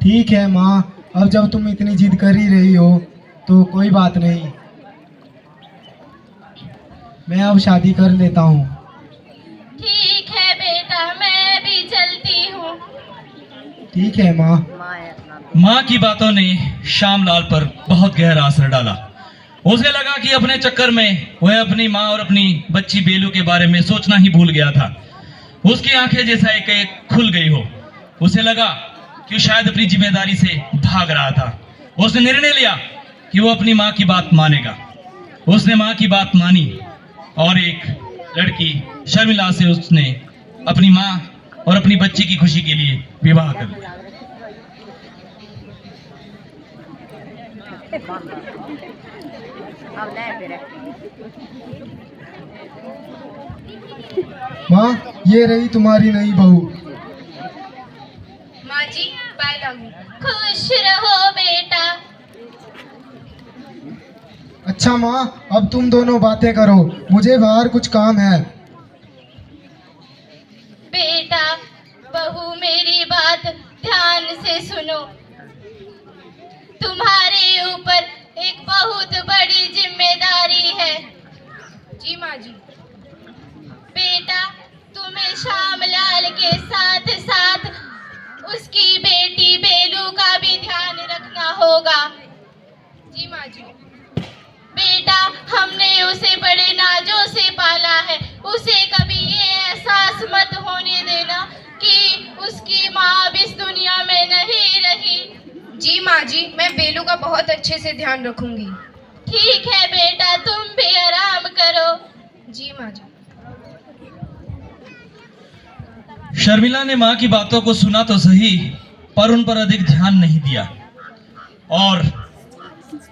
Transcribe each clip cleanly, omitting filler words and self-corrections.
ठीक है माँ, अब जब तुम इतनी जिद कर ही रही हो तो कोई बात नहीं, मैं अब शादी कर लेता हूँ। ठीक है बेटा, मैं भी चलती हूँ। ठीक है माँ। माँ की बातों ने श्यामलाल पर बहुत गहरा असर डाला। उसे लगा कि अपने चक्कर में वह अपनी माँ और अपनी बच्ची बेलू के बारे में सोचना ही भूल गया था। उसकी आंखें जैसा एक एक खुल गई हो। उसे लगा कि शायद अपनी जिम्मेदारी से भाग रहा था। उसने निर्णय लिया कि वो अपनी माँ की बात मानेगा। उसने माँ की बात मानी और एक लड़की शर्मिला से उसने अपनी माँ और अपनी बच्ची की खुशी के लिए विवाह कर लिया। माँ, ये रही तुम्हारी नई बहू। माँ जी, बाय लागू। खुश रहो बेटा। अच्छा माँ, अब तुम दोनों बातें करो, मुझे बाहर कुछ काम है। बेटा, बहू मेरी बात ध्यान से सुनो। तुम्हारे ऊपर एक बहुत बड़ी जिम्मेदारी है। जी माँ जी। बेटा, तुम्हें श्यामलाल के साथ साथ उसकी बेटी बेलू का भी ध्यान रखना होगा। जी माँ जी। बेटा, हमने उसे बड़े नाजों से पाला है। उसे कभी ये एहसास मत होने देना कि उसकी माँ अब इस दुनिया में नहीं रही। जी माँ जी, मैं बेलू का बहुत अच्छे से ध्यान रखूंगी। ठीक है बेटा, तुम भी आराम करो। जी माँ जी। शर्मिला ने माँ की बातों को सुना तो सही, पर उन पर अधिक ध्यान नहीं दिया और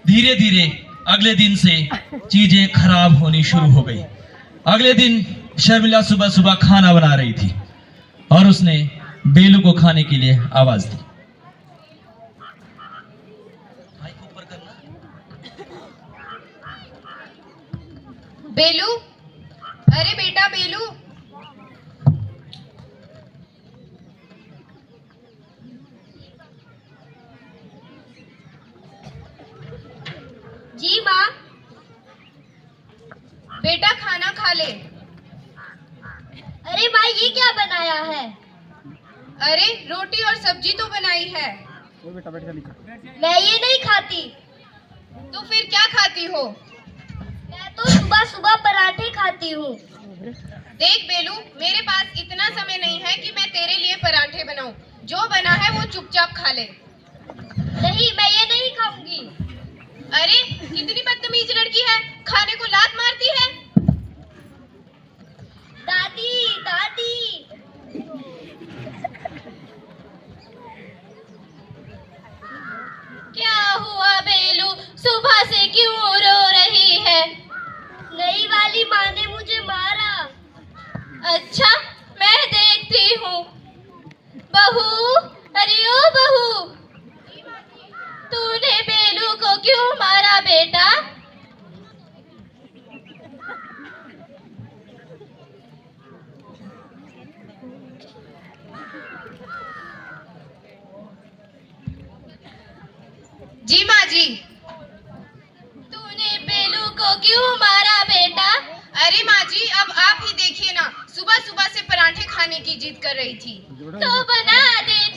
धीरे धीरे अगले दिन से चीजें खराब होनी शुरू हो गई। अगले दिन शर्मिला सुबह सुबह खाना बना रही थी और उसने बेलू को खाने के लिए आवाज दी। बेलू, अरे बेटा बेलू। जी माँ। बेटा, खाना खा ले। अरे माँ, ये क्या बनाया है? अरे रोटी और सब्जी तो बनाई है। मैं ये नहीं खाती। तो फिर क्या खाती हो? मैं तो सुबह सुबह पराठे खाती हूँ। देख बेलू, मेरे पास इतना समय नहीं है कि मैं तेरे लिए पराठे बनाऊं। जो बना है वो चुपचाप खा ले। नहीं, मैं ये नहीं खाऊंगी। अरे कितनी बदतमीज लड़की है, खाने को लात मारती है। दादी दादी। क्या हुआ बेलू, सुबह से क्यों रो रही है? नई वाली माँ ने मुझे मारा। अच्छा, मैं देखती हूँ। बहू, अरे ओ बहू, तूने बेलू को क्यों मारा बेटा? जी माँ जी। तूने बेलू को क्यों मारा बेटा? अरे माँ जी, अब आप ही देखिए ना, सुबह सुबह से पराठे खाने की जिद कर रही थी। तो बना दे